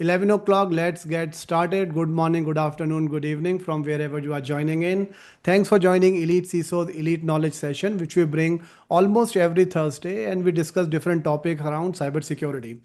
11 o'clock. Let's get started. Good morning, good afternoon, good evening from wherever you are joining in. Thanks for joining Elite CISO's Elite Knowledge Session, which we bring almost every Thursday, and we discuss different topics around cybersecurity.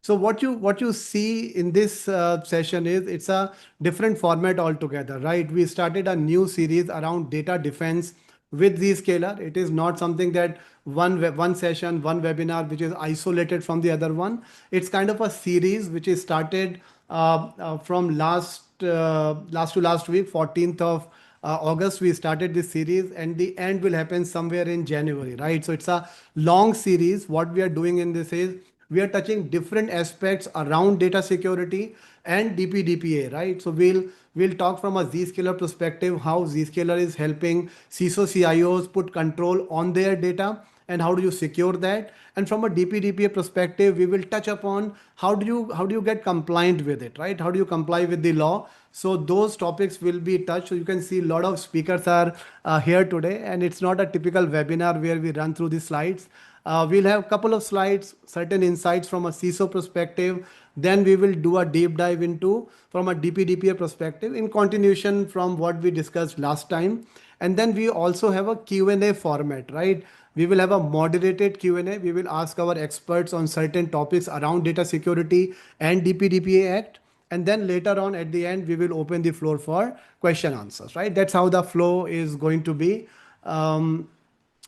So what you see in this session is it's a different format altogether, right? We started a new series around data defense with Zscaler. It is not something that one session, one webinar, which is isolated from the other one. It's kind of a series which is started from last week, 14th of August. We started this series, and the end will happen somewhere in January, right? So it's a long series. What we are doing in this is we are touching different aspects around data security and DPDPA, right? So we'll talk from a Zscaler perspective, how Zscaler is helping CISO CIOs put control on their data and how do you secure that. And from a DPDPA perspective, we will touch upon how do you get compliant with it, right? How do you comply with the law? So those topics will be touched. So you can see a lot of speakers are here today, and it's not a typical webinar where we run through the slides. We'll have a couple of slides, certain insights from a CISO perspective. Then we will do a deep dive into from a DPDPA perspective in continuation from what we discussed last time. And then we also have a Q&A format, right? We will have a moderated Q&A. We will ask our experts on certain topics around data security and DPDPA Act. And then later on at the end, we will open the floor for question answers, right? That's how the flow is going to be. And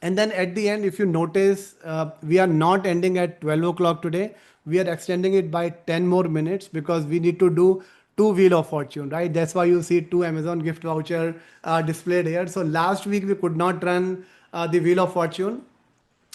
then at the end, if you notice, we are not ending at 12 o'clock today. We are extending it by 10 more minutes because we need to do two Wheel of Fortune, right? That's why you see two Amazon gift voucher displayed here. So last week we could not run the Wheel of Fortune.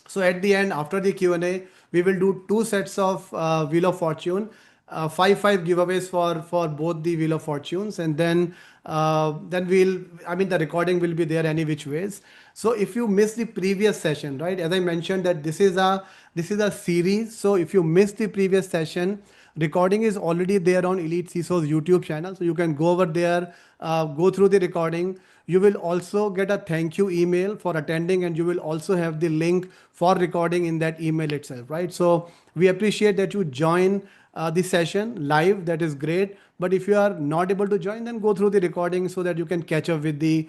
So at the end, after the Q&A, we will do two sets of Wheel of Fortune, five giveaways for both the Wheel of Fortunes, and then the recording will be there any which ways. So if you miss the previous session, right, as I mentioned that this is a series. So if you missed the previous session, recording is already there on Elite CISO's YouTube channel. So you can go over there, go through the recording. You will also get a thank you email for attending, and you will also have the link for recording in that email itself, right? So we appreciate that you join the session live. That is great. But if you are not able to join, then go through the recording so that you can catch up with the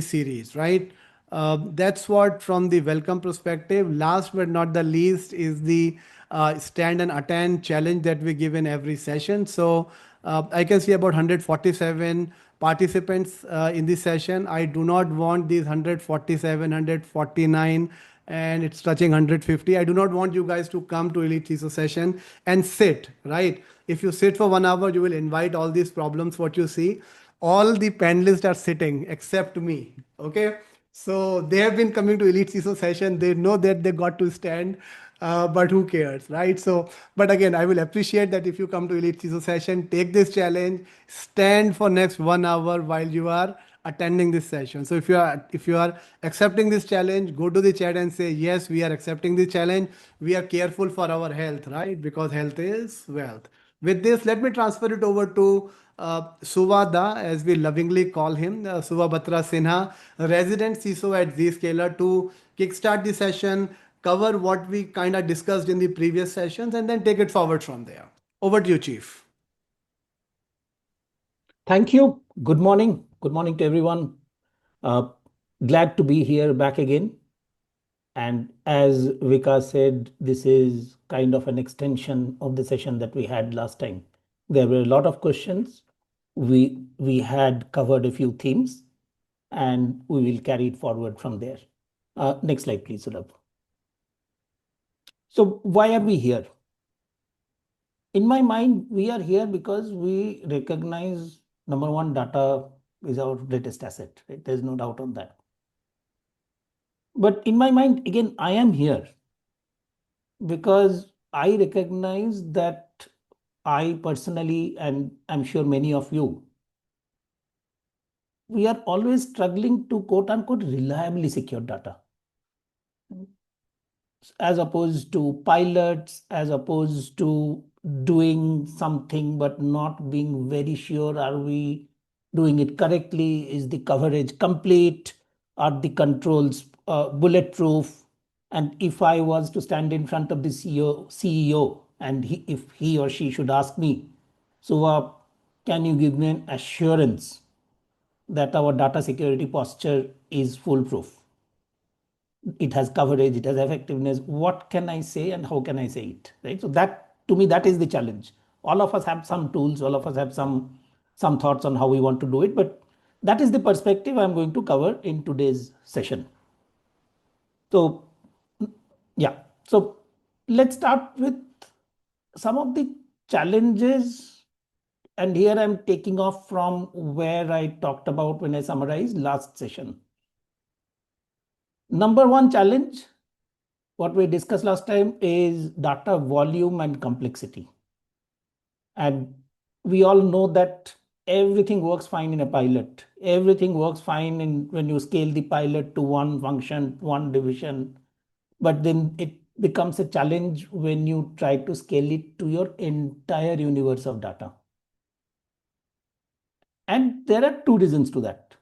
series, right? That's what from the welcome perspective. Last but not the least is the stand and attend challenge that we give in every session. So I can see about 147 participants in this session. I do not want these 147, 149, and it's touching 150. I do not want you guys to come to Elite CISO session and sit, right? If you sit for 1 hour, you will invite all these problems, what you see. All the panelists are sitting except me, okay? So they have been coming to Elite CISO session. They know that they got to stand, but who cares, right? So, but again, I will appreciate that if you come to Elite CISO session, take this challenge, stand for next 1 hour while you are attending this session. So if you are accepting this challenge, go to the chat and say, yes, we are accepting the challenge. We are careful for our health, right? Because health is wealth. With this, let me transfer it over to Suvada, as we lovingly call him, Suvabhatra Sinha, resident CISO at Zscaler, to kickstart the session, cover what we kind of discussed in the previous sessions, and then take it forward from there. Over to you, Chief. Thank you. Good morning. Good morning to everyone. Glad to be here back again. And as Vika said, this is kind of an extension of the session that we had last time. There were a lot of questions. We had covered a few themes, and we will carry it forward from there. Next slide, please, Sulabh. So why are we here? In my mind, we are here because we recognize, number one, data is our greatest asset, right? There's no doubt on that. But in my mind, again, I am here because I recognize that I personally, and I'm sure many of you, we are always struggling to quote unquote reliably secure data, as opposed to pilots, as opposed to doing something but not being very sure, are we doing it correctly? Is the coverage complete? Are the controls bulletproof? And if I was to stand in front of the CEO and if he or she should ask me, So can you give me an assurance that our data security posture is foolproof? It has coverage, it has effectiveness. What can I say and how can I say it? Right. So that, to me, that is the challenge. All of us have some tools, all of us have some thoughts on how we want to do it, but that is the perspective I'm going to cover in today's session. So yeah, so let's start with some of the challenges. And here I'm taking off from where I talked about when I summarized last session. Number one challenge, what we discussed last time, is data volume and complexity. And we all know that everything works fine in a pilot. Everything works fine when you scale the pilot to one function, one division. But then it becomes a challenge when you try to scale it to your entire universe of data. And there are two reasons to that.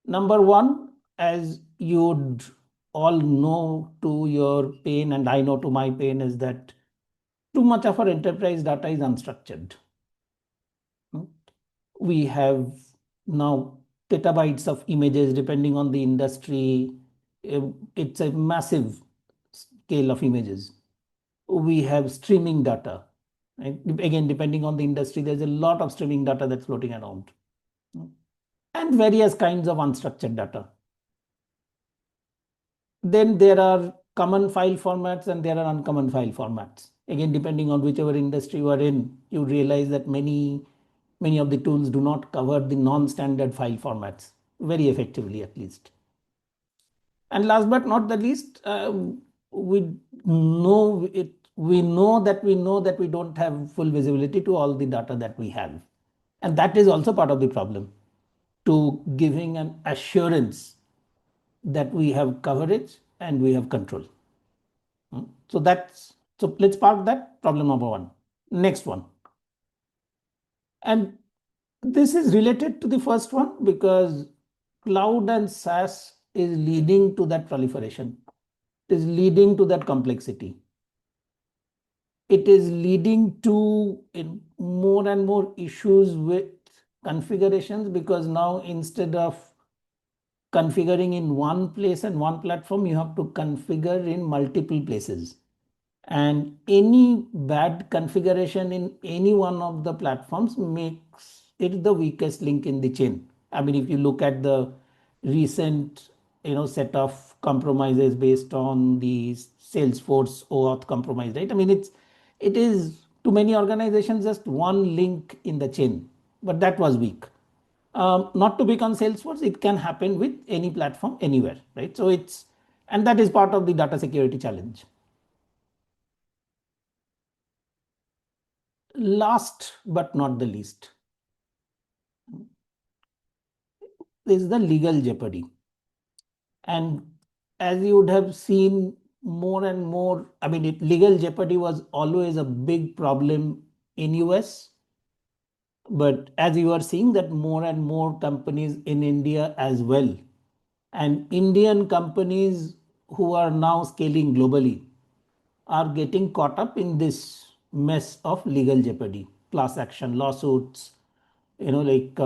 Number one, as you'd all know to your pain, and I know to my pain, is that too much of our enterprise data is unstructured. We have now petabytes of images depending on the industry. It's a massive scale of images. We have streaming data. Right? Again, depending on the industry, there's a lot of streaming data that's floating around. And various kinds of unstructured data. Then there are common file formats and there are uncommon file formats. Again, depending on whichever industry you are in, you realize that many of the tools do not cover the non-standard file formats very effectively, at least. And last but not the least, we know it. We know that we don't have full visibility to all the data that we have, and that is also part of the problem to giving an assurance that we have coverage and we have control. So let's park that problem number one. Next one. And this is related to the first one because cloud and SaaS is leading to that proliferation. It is leading to that complexity. It is leading to more and more issues with configurations because now instead of configuring in one place and one platform, you have to configure in multiple places. And any bad configuration in any one of the platforms makes it the weakest link in the chain. I mean, if you look at the recent set of compromises based on the Salesforce OAuth compromise, right? I mean, it is to many organizations just one link in the chain, but that was weak. Not to pick on Salesforce, it can happen with any platform anywhere, right? So and that is part of the data security challenge. Last but not the least is the legal jeopardy. And as you would have seen more and more, I mean, legal jeopardy was always a big problem in US. But as you are seeing that more and more companies in India as well, and Indian companies who are now scaling globally are getting caught up in this mess of legal jeopardy, class action lawsuits, like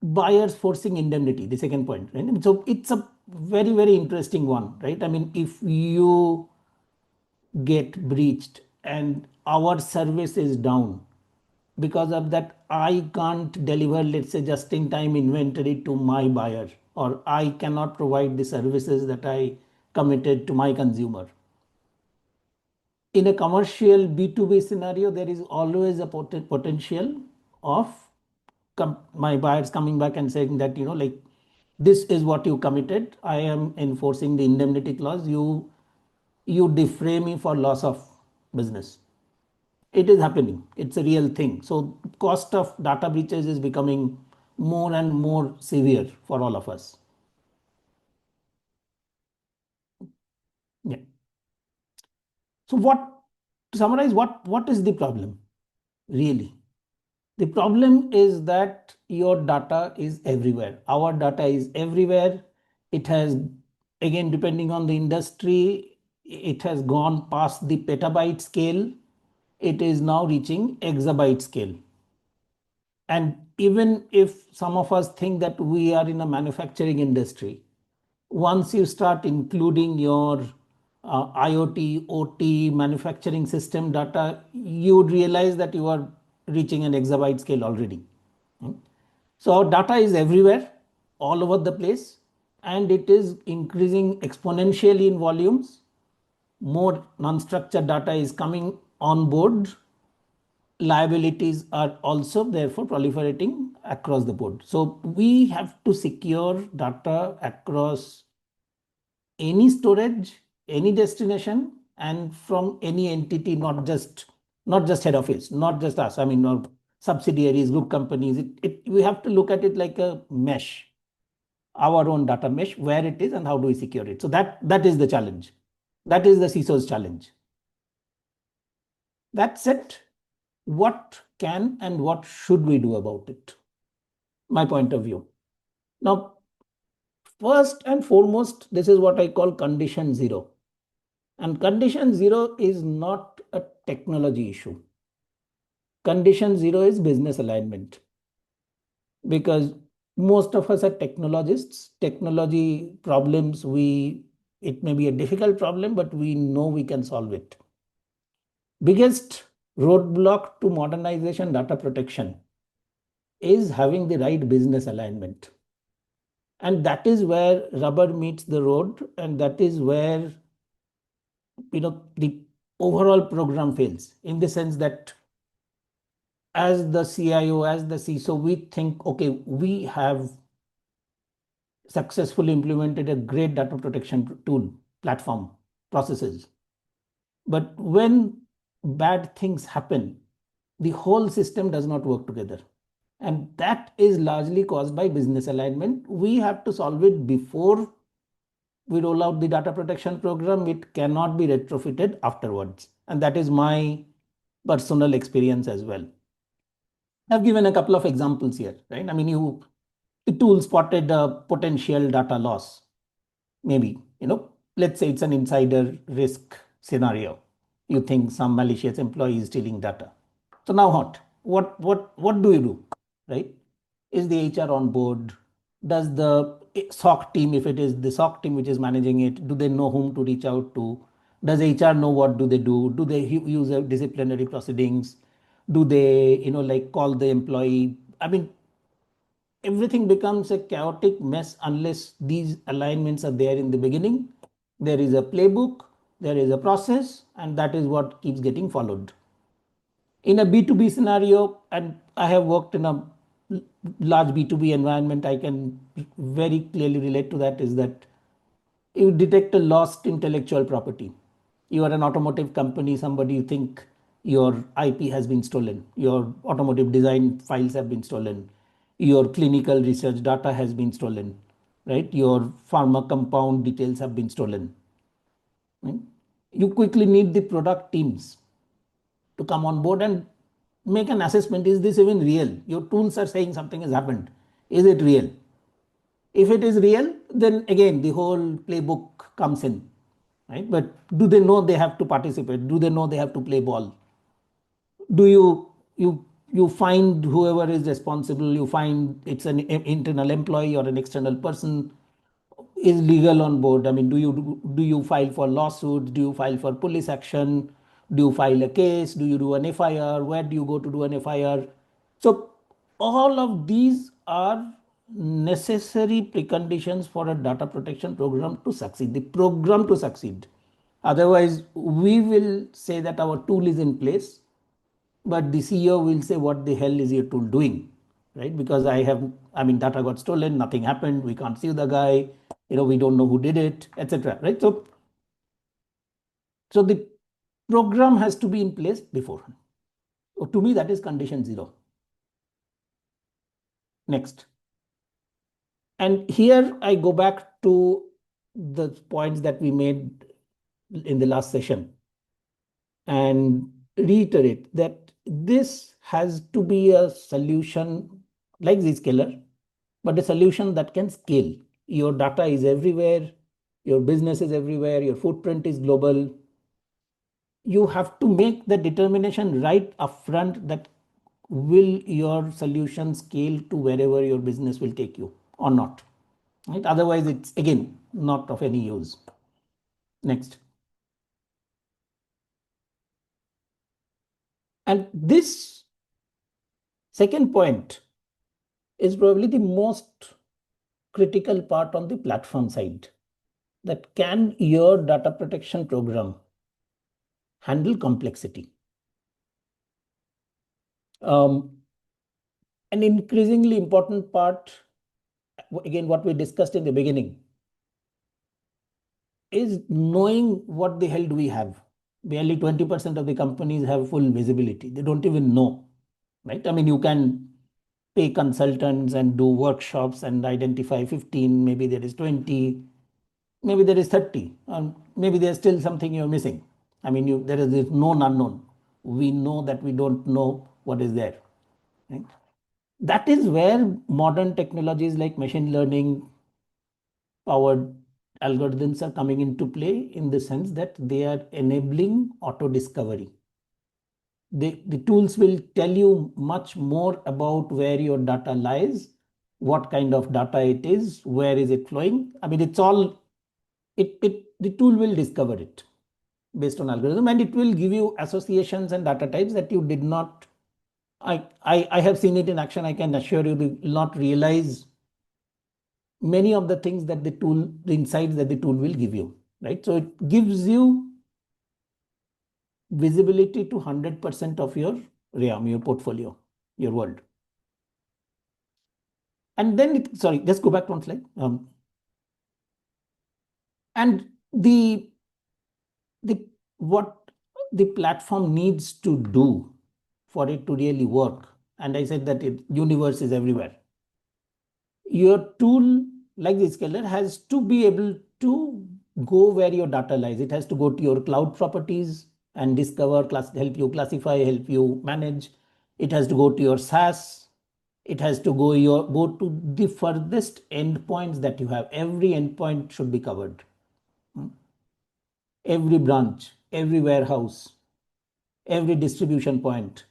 buyers forcing indemnity, the second point, right? So it's a very, very interesting one, right? I mean, if you get breached and our service is down because of that, I can't deliver, let's say, just in time inventory to my buyer, or I cannot provide the services that I committed to my consumer. In a commercial B2B scenario, there is always a potential of my buyers coming back and saying that, like, this is what you committed. I am enforcing the indemnity clause. You defray me for loss of business. It is happening. It's a real thing. So cost of data breaches is becoming more and more severe for all of us. Yeah. So to summarize, what is the problem really? The problem is that your data is everywhere. Our data is everywhere. It has, again, depending on the industry, it has gone past the petabyte scale. it is now reaching exabyte scale. And even if some of us think that we are in a manufacturing industry, once you start including your IoT, OT, manufacturing system data, you would realize that you are reaching an exabyte scale already. So our data is everywhere, all over the place, and it is increasing exponentially in volumes. More non-structured data is coming on board. Liabilities are also therefore proliferating across the board. So we have to secure data across any storage, any destination, and from any entity, not just head office, not just us. I mean, our subsidiaries, group companies. We have to look at it like a mesh, our own data mesh, where it is and how do we secure it. So that is the challenge. That is the CISO's challenge. That's it. What can and what should we do about it? My point of view. Now, first and foremost, this is what I call condition zero. And condition zero is not a technology issue. Condition zero is business alignment. Because most of us are technologists. Technology problems, it may be a difficult problem, but we know we can solve it. Biggest roadblock to modernization data protection is having the right business alignment. And that is where rubber meets the road, and that is where the overall program fails, in the sense that as the CIO, as the CISO, we think, okay, we have successfully implemented a great data protection tool, platform, processes. But when bad things happen, the whole system does not work together. And that is largely caused by business alignment. We have to solve it before we roll out the data protection program. It cannot be retrofitted afterwards. And that is my personal experience as well. I've given a couple of examples here, right? I mean, the tool spotted a potential data loss. Maybe, let's say it's an insider risk scenario. You think some malicious employee is stealing data. So now what do you do, right? Is the HR on board? Does the SOC team, if it is the SOC team which is managing it, do they know whom to reach out to? Does HR know what do they do? Do they use disciplinary proceedings? Do they, call the employee? I mean, everything becomes a chaotic mess unless these alignments are there in the beginning. There is a playbook, there is a process, and that is what keeps getting followed. In a B2B scenario, and I have worked in a large B2B environment, I can very clearly relate to that, is that you detect a lost intellectual property. You are an automotive company, somebody, you think your IP has been stolen, your automotive design files have been stolen, your clinical research data has been stolen, right? Your pharma compound details have been stolen. Right? You quickly need the product teams to come on board and make an assessment. Is this even real? Your tools are saying something has happened. Is it real? If it is real, then again the whole playbook comes in, right? But do they know they have to participate? Do they know they have to play ball? Do you find whoever is responsible? You find it's an internal employee or an external person. Is legal on board? I mean, do you file for lawsuits? Do you file for police action? Do you file a case? Do you do an FIR? Where do you go to do an FIR? So all of these are necessary preconditions for a data protection program to succeed, the program to succeed. Otherwise, we will say that our tool is in place, but the CEO will say, what the hell is your tool doing? Right? Because data got stolen, nothing happened, we can't sue the guy, we don't know who did it, etc. Right? So the program has to be in place beforehand. So to me, that is condition zero. Next. And here I go back to the points that we made in the last session and reiterate that this has to be a solution like Zscaler, but a solution that can scale. Your data is everywhere, your business is everywhere, your footprint is global. you have to make the determination right upfront that will your solution scale to wherever your business will take you or not. Right? Otherwise, it's again not of any use. Next. And this second point is probably the most critical part on the platform side. That can your data protection program handle complexity? An increasingly important part, again, what we discussed in the beginning, is knowing what the hell do we have. Barely 20% of the companies have full visibility. They don't even know, right? I mean, you can pay consultants and do workshops and identify 15, maybe there is 20, maybe there is 30, maybe there's still something you're missing. I mean, there is this known unknown. We know that we don't know what is there. Right? That is where modern technologies like machine learning powered algorithms are coming into play, in the sense that they are enabling auto discovery. The tools will tell you much more about where your data lies, what kind of data it is, where is it flowing. I mean, it's all, the tool will discover it based on algorithm, and it will give you associations and data types that you did not, I have seen it in action. I can assure you, will not realize many of the things that the tool, the insights that the tool will give you, right? So it gives you visibility to 100% of your realm, your portfolio, your world. And then, sorry, just go back one slide. And what the platform needs to do for it to really work. And I said that universe is everywhere. Your tool like Zscaler has to be able to go where your data lies. It has to go to your cloud properties and discover, help you classify, help you manage. It has to go to your SaaS. It has to go to the furthest endpoints that you have. Every endpoint should be covered. Every branch, every warehouse, every distribution point,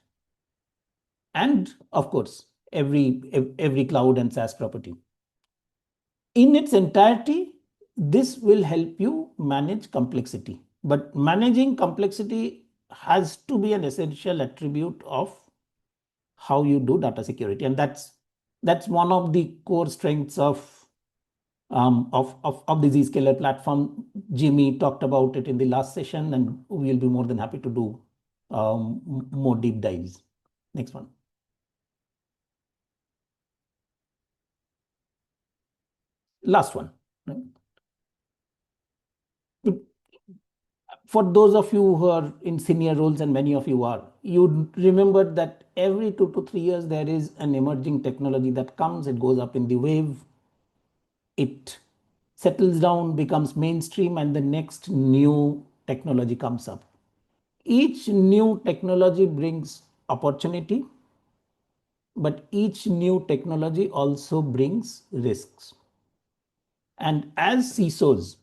and of course, every cloud and SaaS property. In its entirety, this will help you manage complexity. But managing complexity has to be an essential attribute of how you do data security. And that's one of the core strengths of the Zscaler platform. Jimmy talked about it in the last session, and we'll be more than happy to do more deep dives. Next one. Last one. Right? For those of you who are in senior roles, and many of you are, you remember that every 2 to 3 years there is an emerging technology that comes, it goes up in the wave, it settles down, becomes mainstream, and the next new technology comes up. Each new technology brings opportunity, but each new technology also brings risks. And as CISOs,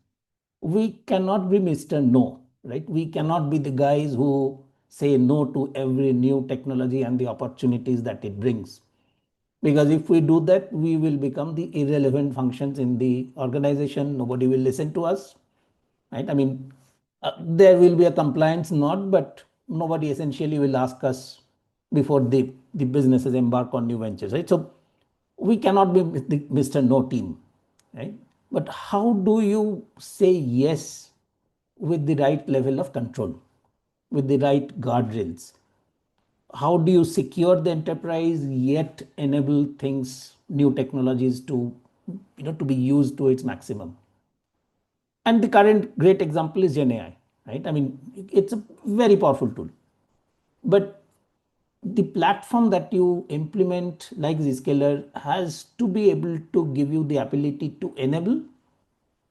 we cannot be Mr. No, right? We cannot be the guys who say no to every new technology and the opportunities that it brings. Because if we do that, we will become the irrelevant functions in the organization. Nobody will listen to us, right? I mean, there will be a compliance nod, but nobody essentially will ask us before the businesses embark on new ventures, right? So we cannot be the Mr. No team, right? But how do you say yes with the right level of control, with the right guardrails? How do you secure the enterprise yet enable things, new technologies to, to be used to its maximum? And the current great example is GenAI, right? I mean, it's a very powerful tool, but the platform that you implement like Zscaler has to be able to give you the ability to enable,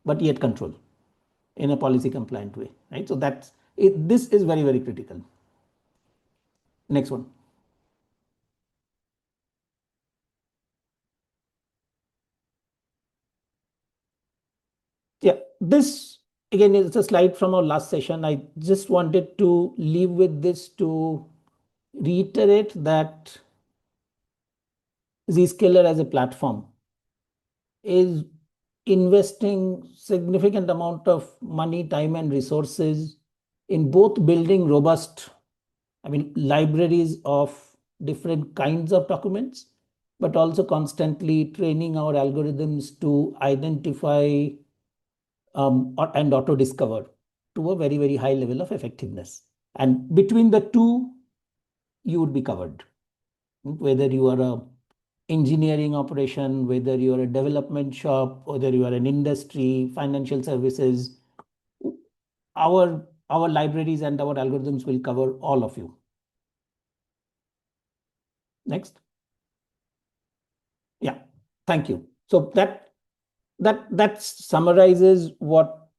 but yet control in a policy compliant way, right? So that's it. This is very, very critical. Next one. Yeah, this again, it's a slide from our last session. I just wanted to leave with this to reiterate that Zscaler as a platform is investing significant amount of money, time, and resources in both building robust, libraries of different kinds of documents, but also constantly training our algorithms to identify and auto discover to a very, very high level of effectiveness. And between the two, you would be covered. Whether you are a engineering operation, whether you are a development shop, whether you are an industry, financial services, our libraries and our algorithms will cover all of you. Next. Yeah, thank you. So that summarizes what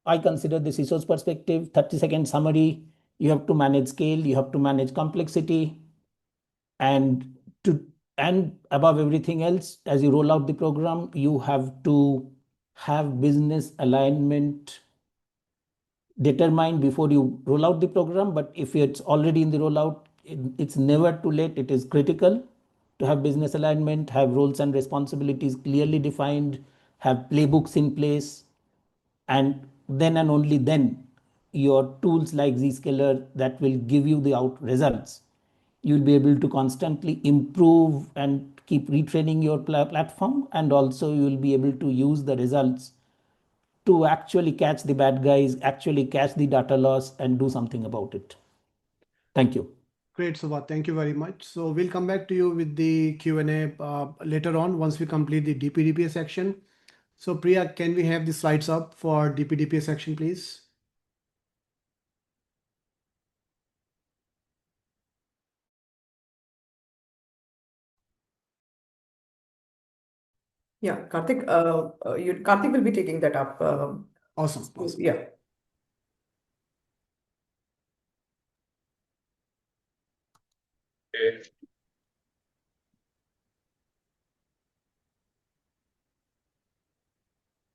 I consider the CISO's perspective. 30-second summary. You have to manage scale, you have to manage complexity, and above everything else, as you roll out the program, you have to have business alignment determined before you roll out the program. But if it's already in the rollout, it's never too late. It is critical to have business alignment, have roles and responsibilities clearly defined, have playbooks in place, and then and only then your tools like Zscaler that will give you the out results. You'll be able to constantly improve and keep retraining your platform, and also you will be able to use the results to actually catch the bad guys, actually catch the data loss, and do something about it. Thank you. Great, Subha. Thank you very much. So we'll come back to you with the Q&A later on once we complete the DPDPA section. So Priya, can we have the slides up for DPDPA section, please? Yeah, Karthik, Karthik will be taking that up. Awesome. Yeah. Okay.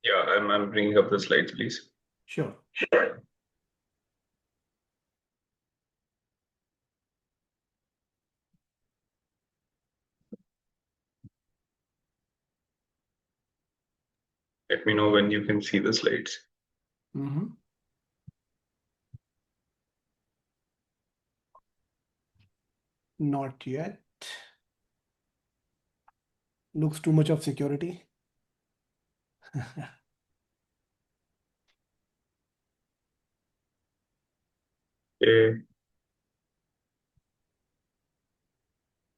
Yeah, I'm bringing up the slides, please. Sure. Let me know when you can see the slides. Not yet. Looks too much of security. Okay.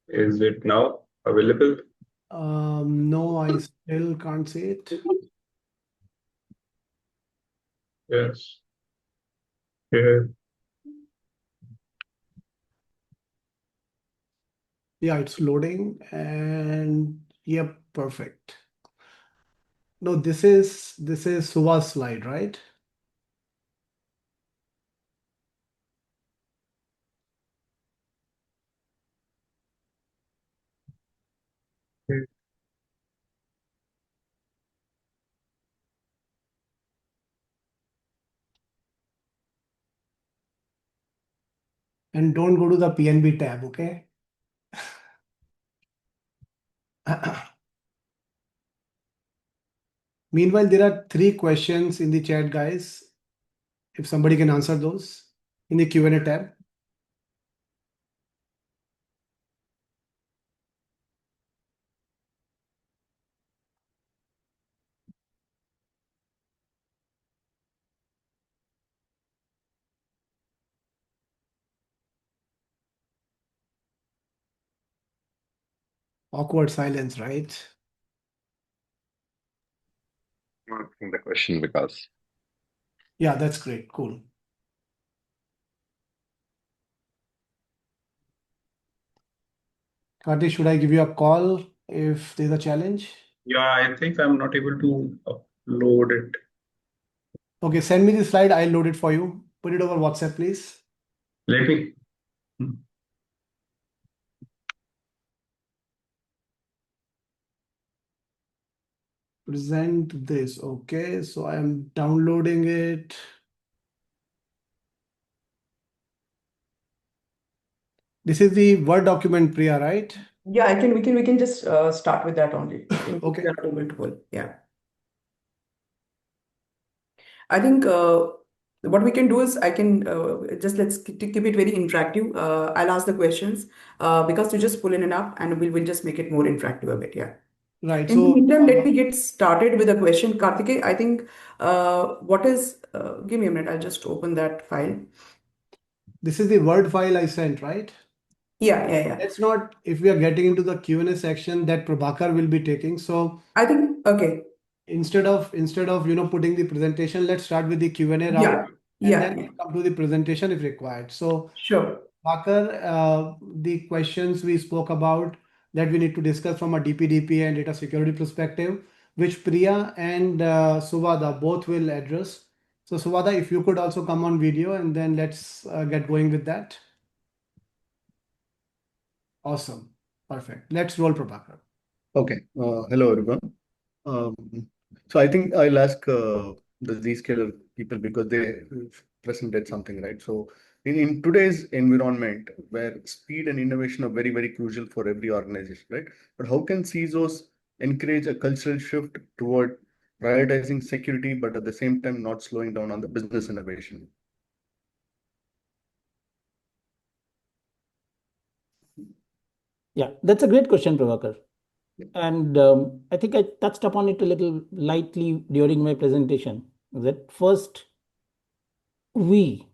Is it now available? No, I still can't see it. Yes. Yeah. Yeah, it's loading and yep, perfect. No, this is Suva's slide, right? Okay. And don't go to the PNB tab, okay? Meanwhile, there are 3 questions in the chat, guys. If somebody can answer those in the Q&A tab. Awkward silence, right? I'm asking the question because Yeah, that's great. Cool. Karthi, should I give you a call if there's a challenge? yeah, I think I'm not able to upload it. Okay, send me the slide. I'll load it for you. Put it over WhatsApp, please. Let me. present this. Okay, so I am downloading it. This is the Word document, Priya, right? Yeah, we can just start with that only. Okay. You're not able to pull. Yeah. I think what we can do is I can just let's keep it very interactive. I'll ask the questions because you just pull in and up, and we'll just make it more interactive a bit. Yeah. Right. In the So meantime, let me get started with a question. Karthikeya, I think give me a minute. I'll just open that file. this is the Word file I sent, right? Yeah. Let's not, if we are getting into the Q&A section that Prabhakar will be taking. So I think, okay. instead of putting the presentation, let's start with the Q&A round, Yeah. and Yeah. then we'll come to the presentation if required. So Sure. Prabhakar, the questions we spoke about that we need to discuss from a DPDPA and data security perspective, which Priya and Suvada both will address. So Suvada, if you could also come on video, and then let's get going with that. Awesome. Perfect. Let's roll, Prabhakar. Okay. Hello, everyone. So I think I'll ask the Zscaler people because they presented something, right? So in today's environment where speed and innovation are very, very crucial for every organization, right? But how can CISOs encourage a cultural shift toward prioritizing security, but at the same time not slowing down on the business innovation? Yeah, that's a great question, Prabhakar. And I think I touched upon it a little lightly during my presentation. That first, we,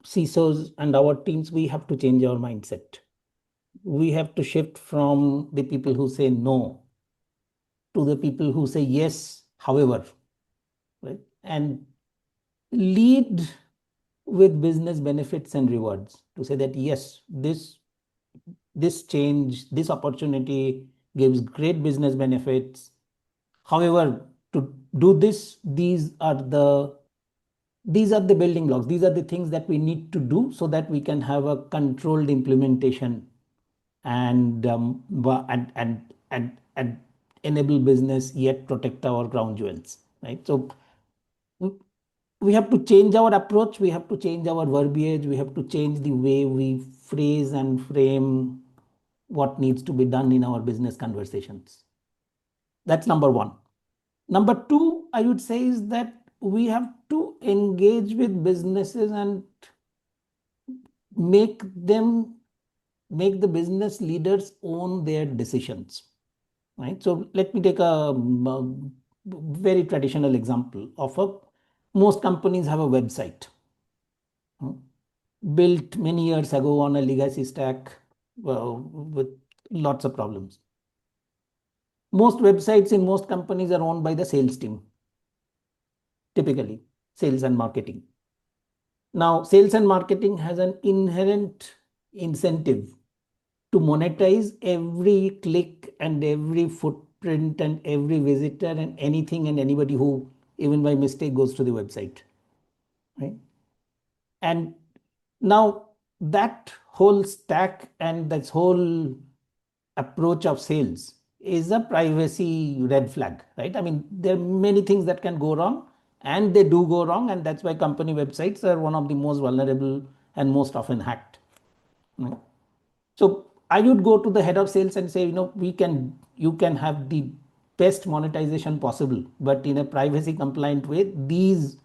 CISOs and our teams, we have to change our mindset. We have to shift from the people who say no to the people who say yes, however, right? And lead with business benefits and rewards to say that yes, this change, this opportunity gives great business benefits. However, to do this, these are the building blocks. These are the things that we need to do so that we can have a controlled implementation and enable business yet protect our ground jewels. Right. So we have to change our approach. We have to change our verbiage. We have to change the way we phrase and frame what needs to be done in our business conversations. That's number one. Number two, I would say, is that we have to engage with businesses and make the business leaders own their decisions. Right. So let me take a very traditional example of most companies have a website built many years ago on a legacy stack with lots of problems. Most websites in most companies are owned by the sales team, typically sales and marketing. Now, sales and marketing has an inherent incentive to monetize every click and every footprint and every visitor and anything and anybody who, even by mistake, goes to the website. Right? And now that whole stack and this whole approach of sales is a privacy red flag, right? I mean, there are many things that can go wrong, and they do go wrong, and that's why company websites are one of the most vulnerable and most often hacked. Right? So I would go to the head of sales and say, you can have the best monetization possible, but in a privacy compliant way, these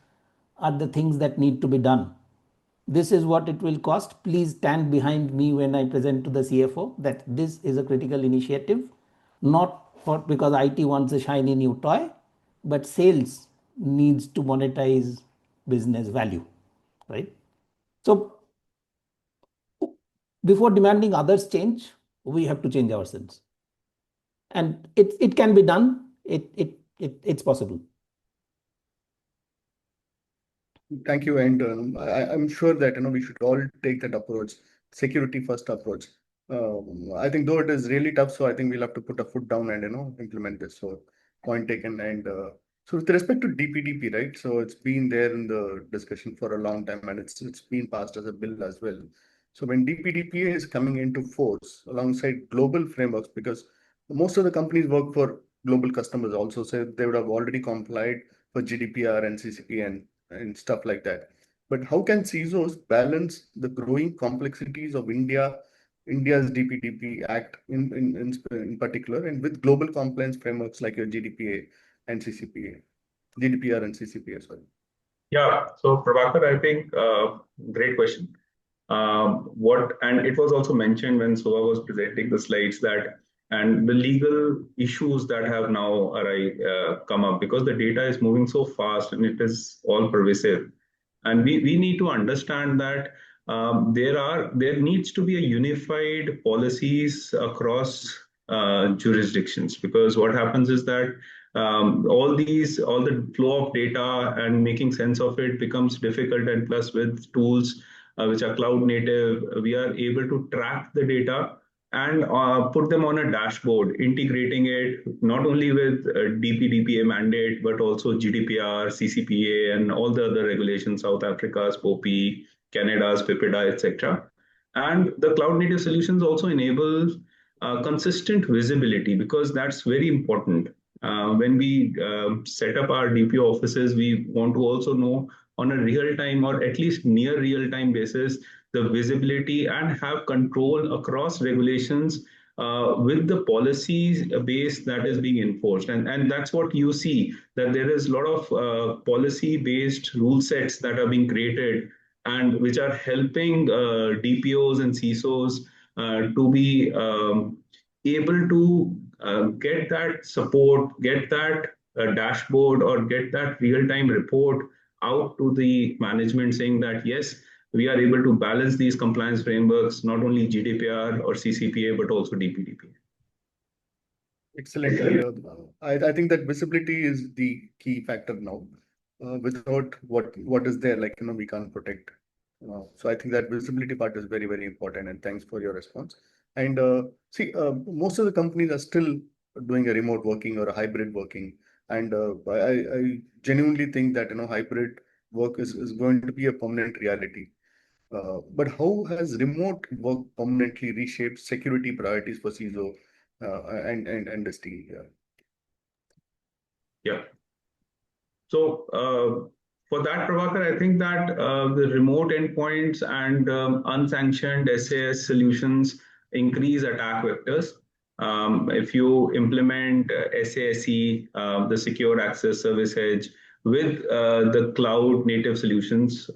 are the things that need to be done. This is what it will cost. Please stand behind me when I present to the CFO that this is a critical initiative, not because IT wants a shiny new toy, but sales needs to monetize business value, right? So before demanding others change, we have to change ourselves. And it can be done. It's possible. Thank you. And I'm sure that we should all take that approach, security first approach. I think though it is really tough, so I think we'll have to put a foot down and implement this. So point taken. And so with respect to DPDP, right? So it's been there in the discussion for a long time, and it's been passed as a bill as well. So when DPDPA is coming into force alongside global frameworks, because most of the companies work for global customers also said they would have already complied for GDPR and CCP and stuff like that. But how can CISOs balance the growing complexities of India's DPDP Act in particular, and with global compliance frameworks like your GDPA and CCPA, GDPR and CCPA, sorry. Yeah, so Prabhakar, I think great question. And it was also mentioned when Suva was presenting the slides that, and the legal issues that have now come up because the data is moving so fast and it is all pervasive. And we need to understand that there needs to be a unified policies across jurisdictions, because what happens is that all the flow of data and making sense of it becomes difficult, and plus with tools which are cloud native, we are able to track the data and put them on a dashboard, integrating it not only with DPDPA mandate, but also GDPR, CCPA, and all the other regulations, South Africa's POPI, Canada's PIPEDA, etc. And the cloud native solutions also enable consistent visibility, because that's very important. When we set up our DPO offices, we want to also know on a real-time or at least near real-time basis the visibility and have control across regulations with the policies base that is being enforced. And that's what you see, that there is a lot of policy-based rule sets that are being created and which are helping DPOs and CISOs to be able to get that support, get that dashboard, or get that real-time report out to the management saying that, yes, we are able to balance these compliance frameworks, not only GDPR or CCPA, but also DPDPA. Excellent. And I think that visibility is the key factor now. Without what is there, like, we can't protect. So I think that visibility part is very, very important. And thanks for your response. And most of the companies are still doing a remote working or a hybrid working. And I genuinely think that, hybrid work is going to be a permanent reality. But how has remote work permanently reshaped security priorities for CISO and this team? Yeah. So for that, Prabhakar, I think that the remote endpoints and unsanctioned SAS solutions increase attack vectors. If you implement SASE, the Secure Access Service Edge, with the cloud native solutions,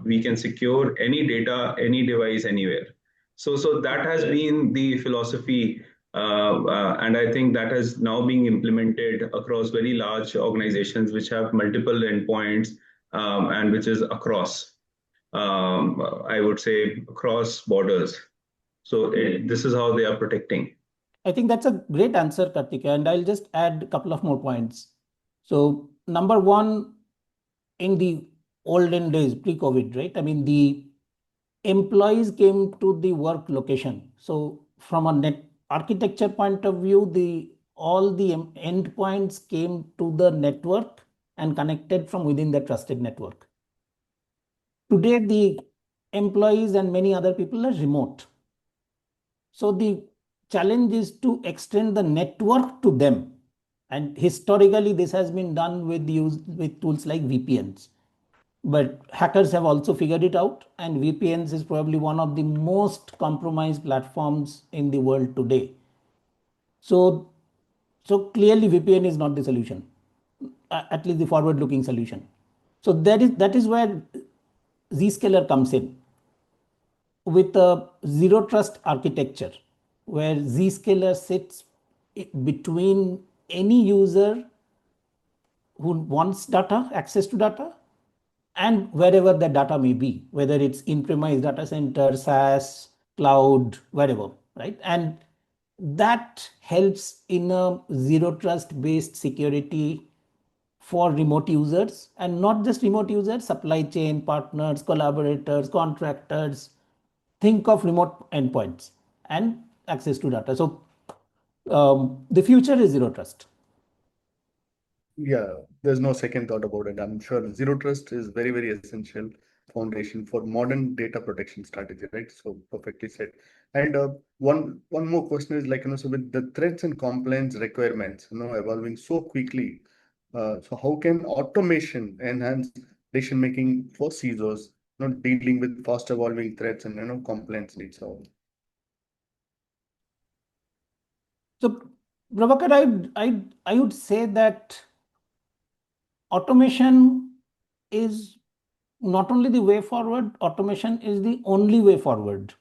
we can secure any data, any device, anywhere. So that has been the philosophy, and I think that has now being implemented across very large organizations which have multiple endpoints and which is across, I would say, across borders. So this is how they are protecting. I think that's a great answer, Karthika, and I'll just add a couple of more points. So number one, in the olden days, pre-COVID, right? I mean, the employees came to the work location. So from a net architecture point of view, all the endpoints came to the network and connected from within the trusted network. Today, the employees and many other people are remote. So the challenge is to extend the network to them. And historically, this has been done with tools like VPNs. But hackers have also figured it out, and VPNs is probably one of the most compromised platforms in the world today. So clearly VPN is not the solution, at least the forward-looking solution. So that is where Zscaler comes in with a zero trust architecture, where Zscaler sits between any user who wants data, access to data, and wherever the data may be, whether it's in-premise data center, SaaS, cloud, wherever, right? And that helps in a zero trust based security for remote users, and not just remote users, supply chain partners, collaborators, contractors. Think of remote endpoints and access to data. So the future is zero trust. Yeah, there's no second thought about it. I'm sure zero trust is very, very essential foundation for modern data protection strategy, right? So perfectly said. And one more question is like, so with the threats and compliance requirements, evolving so quickly, so how can automation enhance decision making for CISOs, dealing with fast evolving threats and compliance needs? So, Prabhakar, I would say that automation is not only the way forward, automation is the only way forward.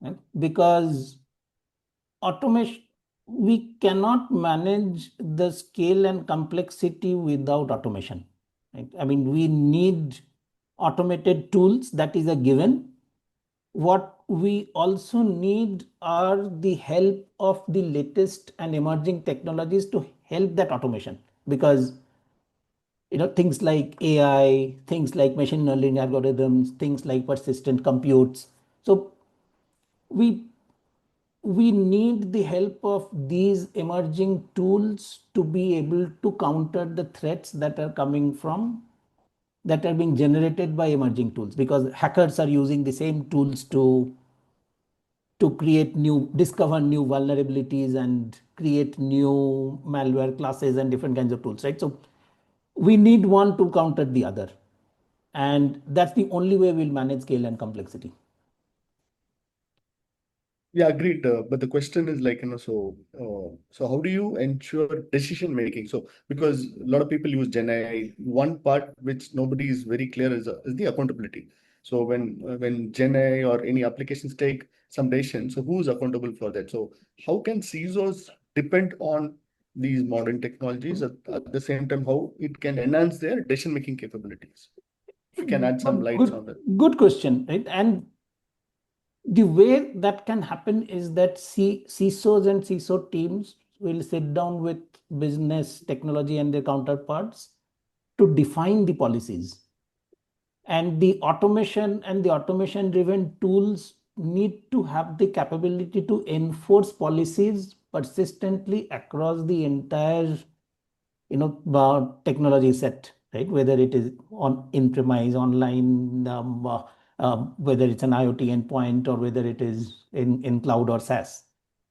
Right? Because automation, we cannot manage the scale and complexity without automation. Right? I mean, we need automated tools, that is a given. What we also need are the help of the latest and emerging technologies to help that automation, because things like AI, things like machine learning algorithms, things like persistent computes. So we need the help of these emerging tools to be able to counter the threats that are being generated by emerging tools, because hackers are using the same tools to discover new vulnerabilities and create new malware classes and different kinds of tools, right? So we need one to counter the other. And that's the only way we'll manage scale and complexity. Yeah, agreed. But the question is like, so how do you ensure decision making? So because a lot of people use GenAI, one part which nobody is very clear is the accountability. So when GenAI or any applications take some decision, so who's accountable for that? So how can CISOs depend on these modern technologies at the same time, how it can enhance their decision making capabilities? If you can add some lights on that. Good question, right? And the way that can happen is that CISOs and CISO teams will sit down with business, technology, and their counterparts to define the policies. And the automation driven tools need to have the capability to enforce policies persistently across the entire technology set, right? Whether it is in premise, online, whether it's an IoT endpoint, or whether it is in cloud or SaaS.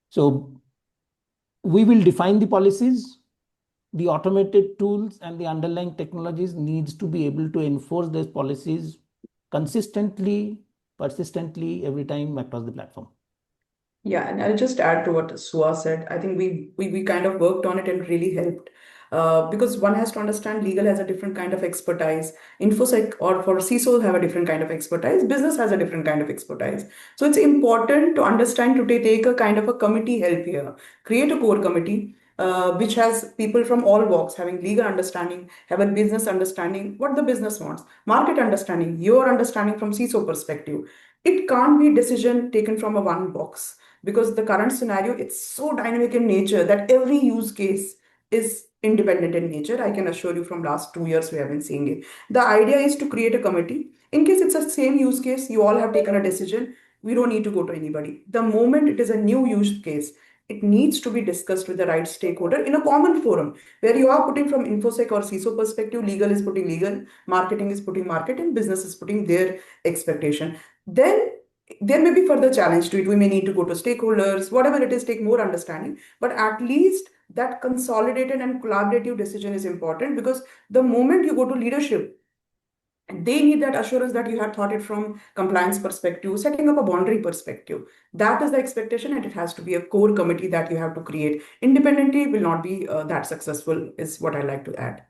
So we will define the policies. The automated tools and the underlying technologies needs to be able to enforce those policies consistently, persistently, every time across the platform. Yeah, and I'll just add to what Sua said. I think we kind of worked on it and really helped. Because one has to understand legal has a different kind of expertise. InfoSec or for CISOs have a different kind of expertise. Business has a different kind of expertise. So it's important to understand to take a kind of a committee help here. Create a core committee which has people from all walks having legal understanding, have a business understanding, what the business wants, market understanding, your understanding from CISO perspective. It can't be decision taken from a one box, because the current scenario, it's so dynamic in nature that every use case is independent in nature. I can assure you from last 2 years we have been seeing it. The idea is to create a committee. In case it's the same use case, you all have taken a decision, we don't need to go to anybody. The moment it is a new use case, it needs to be discussed with the right stakeholder in a common forum, where you are putting from InfoSec or CISO perspective, legal is putting legal, marketing is putting marketing, business is putting their expectation. Then there may be further challenge to it. We may need to go to stakeholders, whatever it is, take more understanding. But at least that consolidated and collaborative decision is important, because the moment you go to leadership, they need that assurance that you had thought it from compliance perspective, setting up a boundary perspective. That is the expectation, and it has to be a core committee that you have to create. Independently will not be that successful, is what I like to add.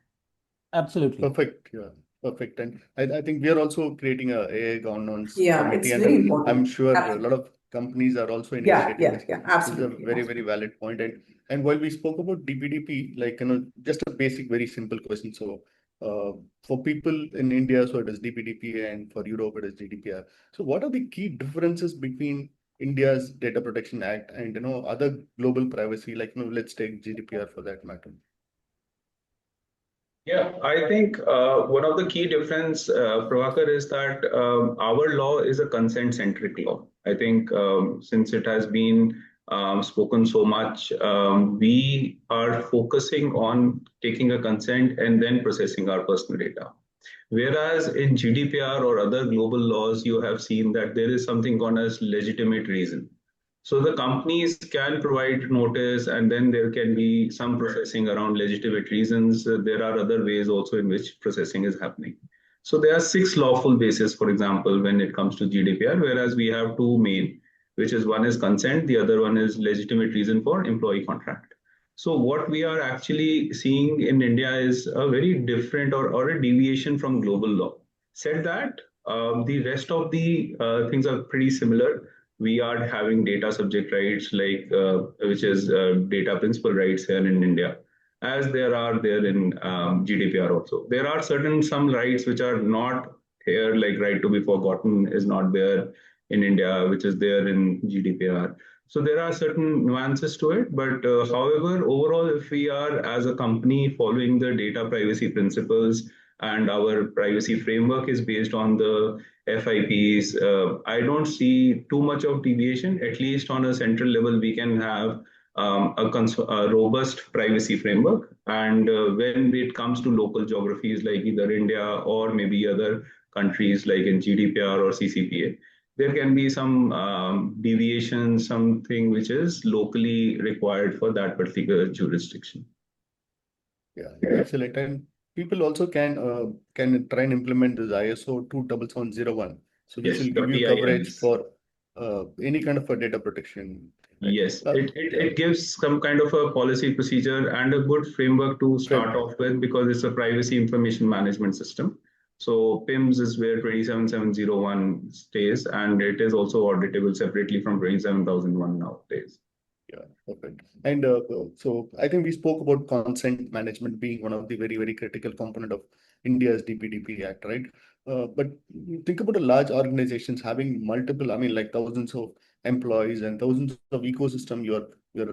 Absolutely. Perfect. Yeah. Perfect. And I think we are also creating a AI governance Yeah, committee, it's and very important. I'm sure Absolutely. a lot of companies are also Yeah, initiating this. This is a absolutely. very, very valid point. And while we spoke about DPDP, like, just a basic, very simple question. So for people in India, so it is DPDPA, and for Europe, it is GDPR. So what are the key differences between India's Data Protection Act and other global privacy, like let's take GDPR for that matter? Yeah, I think one of the key difference, Prabhakar, is that our law is a consent-centric law. I think since it has been spoken so much, we are focusing on taking a consent and then processing our personal data. Whereas in GDPR or other global laws, you have seen that there is something called as legitimate reason. So the companies can provide notice, and then there can be some processing around legitimate reasons. There are other ways also in which processing is happening. So there are six lawful bases, for example, when it comes to GDPR, whereas we have two main, which is one is consent, the other one is legitimate reason for employee contract. So what we are actually seeing in India is a very different or a deviation from global law. Said that, the rest of the things are pretty similar. We are having data subject rights, like which is data principal rights here in India, as there are there in GDPR also. There are some rights which are not here, like right to be forgotten is not there in India, which is there in GDPR. So there are certain nuances to it, but however, overall, if we are as a company following the data privacy principles and our privacy framework is based on the FIPs, I don't see too much of deviation. At least on a central level, we can have a robust privacy framework. And when it comes to local geographies like either India or maybe other countries like in GDPR or CCPA, there can be some deviation, something which is locally required for that particular jurisdiction. Yeah, excellent. And people also can try and implement this ISO 27701. So this Yes, will the give you coverage PIMs. for any kind of a data protection. Right? Yes, it gives some kind of a policy procedure and a good framework to start off with, because it's a privacy information management system. So PIMS is where 27701 stays, and it is also auditable separately from 27001 nowadays. Yeah, perfect. And so I think we spoke about consent management being one of the very, very critical component of India's DPDP Act, right? But you think about a large organizations having multiple, I mean, like thousands of employees and thousands of ecosystem, your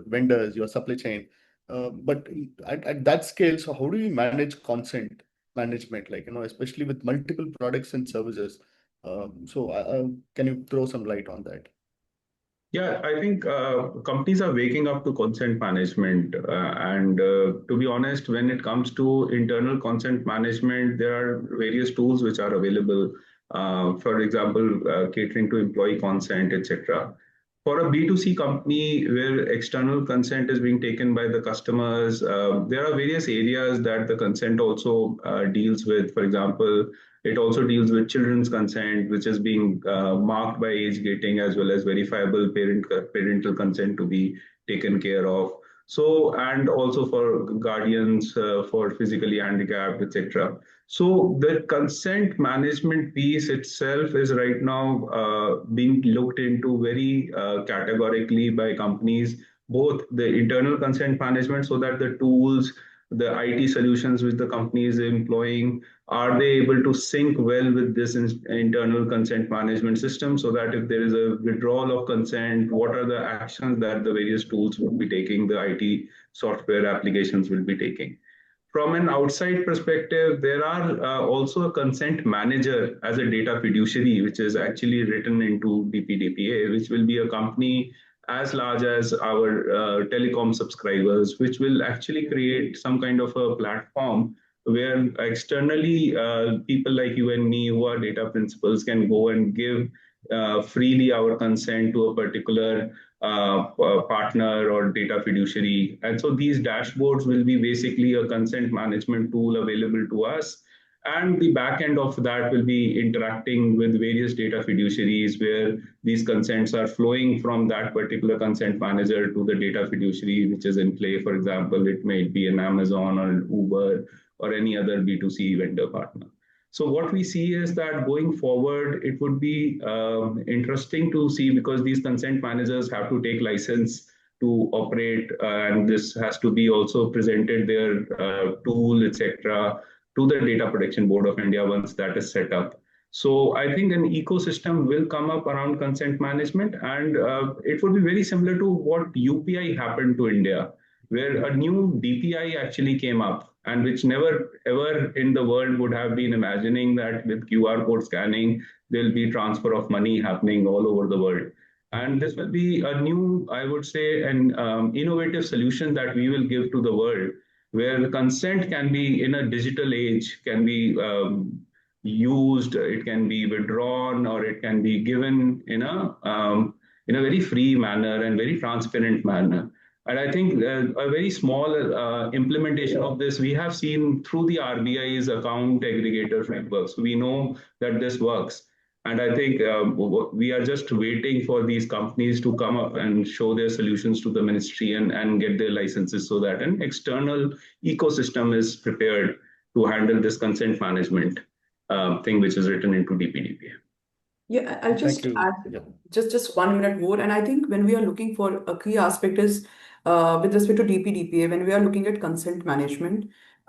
vendors, your supply chain. But at that scale, so how do you manage consent management, like, especially with multiple products and services? Can you throw some light on that? Yeah, I think companies are waking up to consent management. And to be honest, when it comes to internal consent management, there are various tools which are available. For example, catering to employee consent, etc. For a B2C company where external consent is being taken by the customers, there are various areas that the consent also deals with. For example, it also deals with children's consent, which is being marked by age gating, as well as verifiable parental consent to be taken care of. So, and also for guardians, for physically handicapped, etc. So the consent management piece itself is right now being looked into very categorically by companies, both the internal consent management, so that the tools, the IT solutions which the company is employing, are they able to sync well with this internal consent management system, so that if there is a withdrawal of consent, what are the actions that the various tools will be taking, the IT software applications will be taking. From an outside perspective, there are also a consent manager as a data fiduciary, which is actually written into DPDPA, which will be a company as large as our telecom subscribers, which will actually create some kind of a platform where externally people like you and me who are data principals can go and give freely our consent to a particular partner or data fiduciary. And so these dashboards will be basically a consent management tool available to us. And the back end of that will be interacting with various data fiduciaries, where these consents are flowing from that particular consent manager to the data fiduciary, which is in play. For example, it may be an Amazon or an Uber or any other B2C vendor partner. So what we see is that going forward, it would be interesting to see, because these consent managers have to take license to operate, and this has to be also presented their tool, etc., to the Data Protection Board of India once that is set up. So I think an ecosystem will come up around consent management, and it would be very similar to what UPI happened to India, where a new DPI actually came up, and which never ever in the world would have been imagining that with QR code scanning, there'll be transfer of money happening all over the world. And this will be a new, I would say, an innovative solution that we will give to the world, where the consent can be in a digital age, can be used, it can be withdrawn, or it can be given in a very free manner and very transparent manner. And I think a very small implementation of this we have seen through the RBI's account aggregator framework. So we know that this works. And I think we are just waiting for these companies to come up and show their solutions to the ministry and get their licenses so that an external ecosystem is prepared to handle this consent management thing which is written into DPDPA. Yeah, I'll just Thank you. add Yeah. just 1 minute more. And I think when we are looking for a key aspect is with respect to DPDPA, when we are looking at consent management,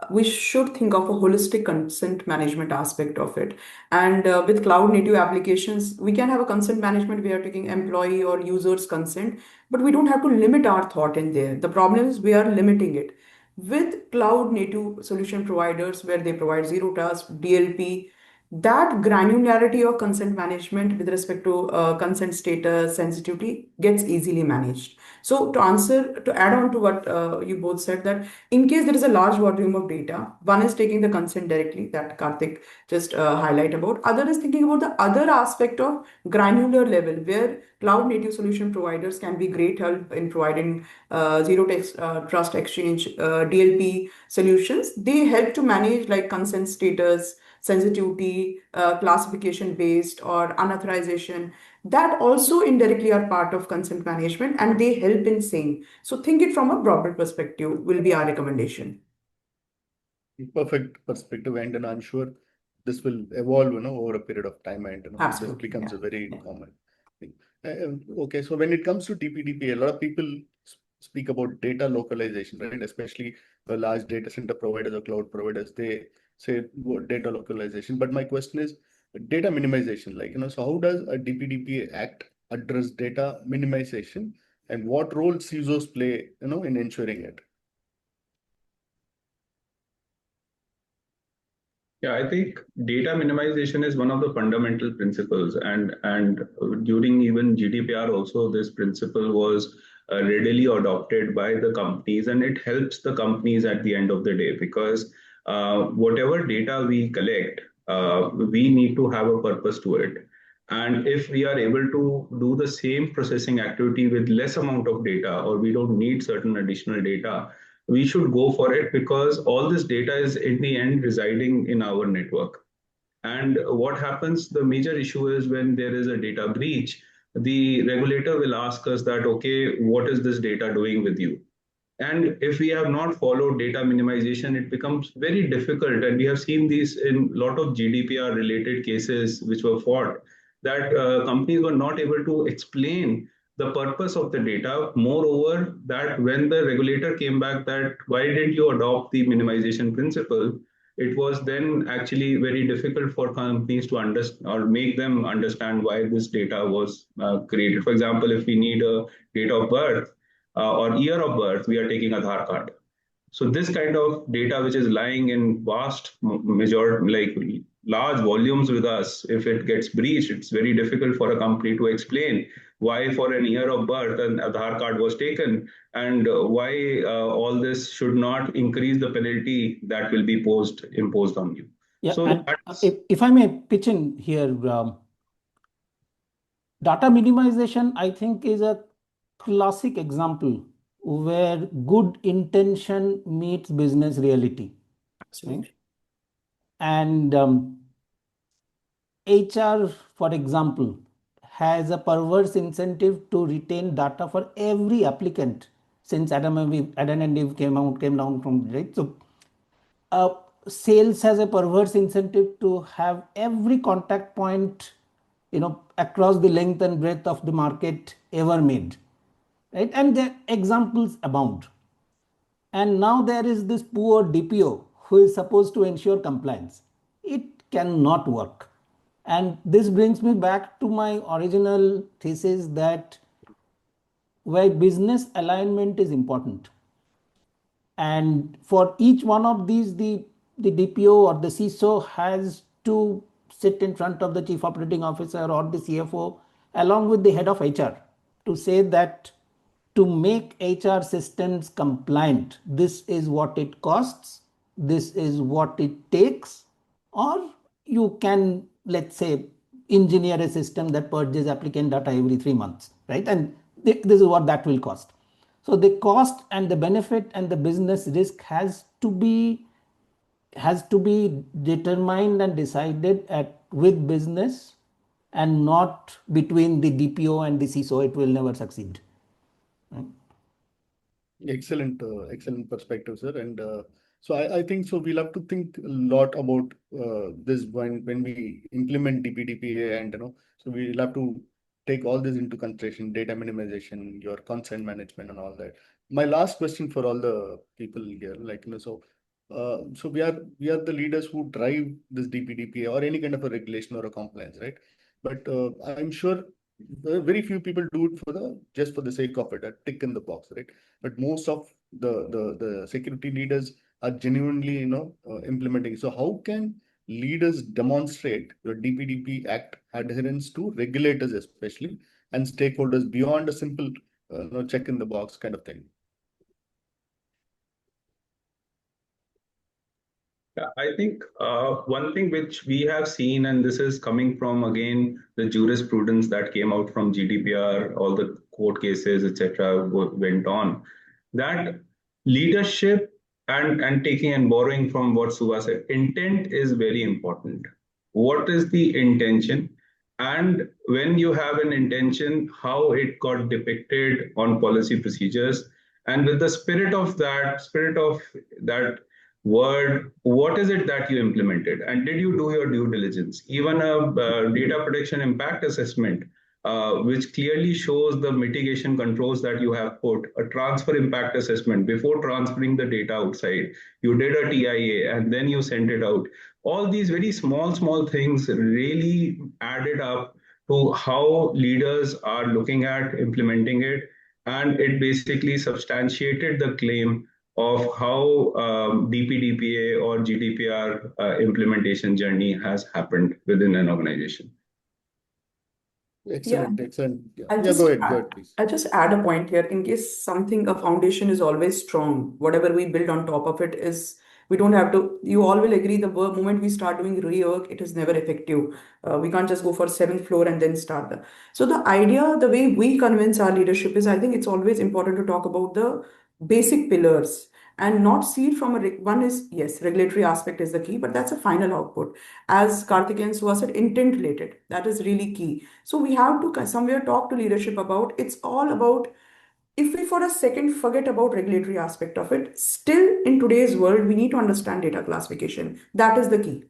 we should think of a holistic consent management aspect of it. And with cloud native applications, we can have a consent management. We are taking employee or users consent, but we don't have to limit our thought in there. The problem is we are limiting it. With cloud native solution providers where they provide zero trust, DLP, that granularity of consent management with respect to consent status sensitivity gets easily managed. So to add on to what you both said, that in case there is a large volume of data, one is taking the consent directly that Karthik just highlight about, other is thinking about the other aspect of granular level where cloud native solution providers can be great help in providing trust exchange DLP solutions. They help to manage like consent status sensitivity, classification based or unauthorization, that also indirectly are part of consent management and they help in same. So think it from a broader perspective will be our recommendation. Perfect perspective, and I'm sure this will evolve, over a period of time, and this Absolutely. becomes Yeah. a very Yeah. common thing. Okay, so when it comes to DPDP, a lot of people speak about data localization, right? Especially the large data center providers or cloud providers, they say data localization. But my question is data minimization, so how does a DPDP Act address data minimization, and what role CISOs play, in ensuring it? Yeah, I think data minimization is one of the fundamental principles, and during even GDPR also this principle was readily adopted by the companies, and it helps the companies at the end of the day because whatever data we collect, we need to have a purpose to it. And if we are able to do the same processing activity with less amount of data, or we don't need certain additional data, we should go for it because all this data is in the end residing in our network. And what happens, the major issue is when there is a data breach, the regulator will ask us that, okay, what is this data doing with you? And if we have not followed data minimization, it becomes very difficult. And we have seen these in a lot of GDPR related cases which were fought, that companies were not able to explain the purpose of the data. Moreover, that when the regulator came back that why didn't you adopt the minimization principle, it was then actually very difficult for companies to understand or make them understand why this data was created. For example, if we need a date of birth, or year of birth, we are taking Aadhaar card. So this kind of data, which is lying in vast like large volumes with us, if it gets breached, it's very difficult for a company to explain why for an year of birth an Aadhaar card was taken, and why all this should not increase the penalty that will be imposed on you. Yeah, So and if I may pitch in here, data minimization, I think, is a classic example where good intention meets business reality. Absolutely. Right? And HR, for example, has a perverse incentive to retain data for every applicant since Adam and Eve came down from, right? So sales has a perverse incentive to have every contact point, across the length and breadth of the market ever made, right? And the examples abound. And now there is this poor DPO who is supposed to ensure compliance. It cannot work. And this brings me back to my original thesis that why business alignment is important. And for each one of these, the DPO or the CISO has to sit in front of the chief operating officer or the CFO along with the head of HR to say that to make HR systems compliant, this is what it costs, this is what it takes, or you can, let's say, engineer a system that purges applicant data every 3 months, right? And this is what that will cost. So the cost and the benefit and the business risk has to be determined and decided with business and not between the DPO and the CISO. It will never succeed. Right? Excellent, excellent perspective, sir. And so I think so we'll have to think a lot about this when we implement DPDPA, and so we'll have to take all this into consideration: data minimization, your consent management, and all that. My last question for all the people here, like so we are the leaders who drive this DPDPA or any kind of a regulation or a compliance, right? But I'm sure very few people do it just for the sake of it, a tick in the box, right? But most of the security leaders are genuinely, implementing. So how can leaders demonstrate your DPDP Act adherence to regulators, especially, and stakeholders beyond a simple, check in the box kind of thing? Yeah, I think one thing which we have seen, and this is coming from, again, the jurisprudence that came out from GDPR, all the court cases, etc., went on, that leadership and taking and borrowing from what Suva said, intent is very important. What is the intention? And when you have an intention, how it got depicted on policy procedures, and with the spirit of that word, what is it that you implemented, and did you do your due diligence? Even a data protection impact assessment, which clearly shows the mitigation controls that you have put, a transfer impact assessment before transferring the data outside, you did a TIA and then you sent it out. All these very small things really added up to how leaders are looking at implementing it, and it basically substantiated the claim of how DPDPA or GDPR implementation journey has happened within an organization. Excellent, excellent. I'll Yeah, just go ahead, please. I'll just add a point here in case a foundation is always strong. Whatever we build on top of it is, we don't have to, you all will agree, the moment we start doing rework, it is never effective. We can't just go for 7th floor and then start. So the idea, the way we convince our leadership is, I think it's always important to talk about the basic pillars and not see it from one is, yes, regulatory aspect is the key, but that's a final output. As Karthik and Suha said, intent related, that is really key. So we have to somewhere talk to leadership about, it's all about, if we for a second forget about regulatory aspect of it, still in today's world, we need to understand data classification. That is the key.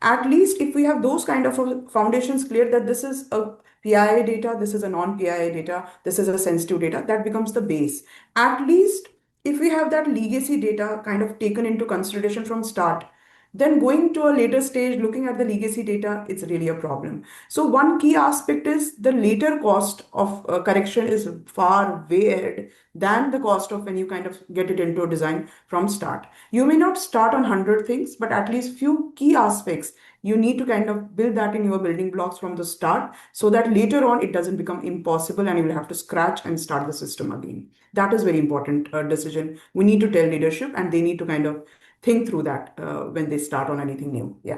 At least if we have those kind of foundations clear that this is a PII data, this is a non-PII data, this is a sensitive data, that becomes the base. At least if we have that legacy data kind of taken into consideration from start, then going to a later stage, looking at the legacy data, it's really a problem. So one key aspect is the later cost of correction is far way ahead than the cost of when you kind of get it into a design from start. You may not start on 100 things, but at least few key aspects, you need to kind of build that in your building blocks from the start so that later on it doesn't become impossible and you will have to scratch and start the system again. That is very important decision. We need to tell leadership and they need to kind of think through that when they start on anything new. Yeah.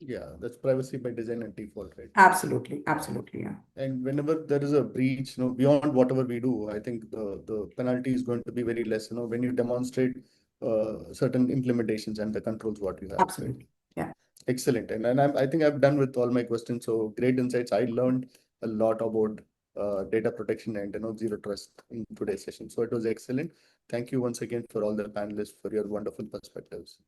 Yeah, that's privacy by design and default, right? Absolutely. Absolutely. Yeah. And whenever there is a breach, beyond whatever we do, I think the penalty is going to be very less, when you demonstrate certain implementations and the controls what you have. Absolutely. Right? Yeah. Excellent. And I think I've done with all my questions. So great insights. I learned a lot about data protection and zero trust in today's session. So it was excellent. Thank you once again for all the panelists for your wonderful perspectives.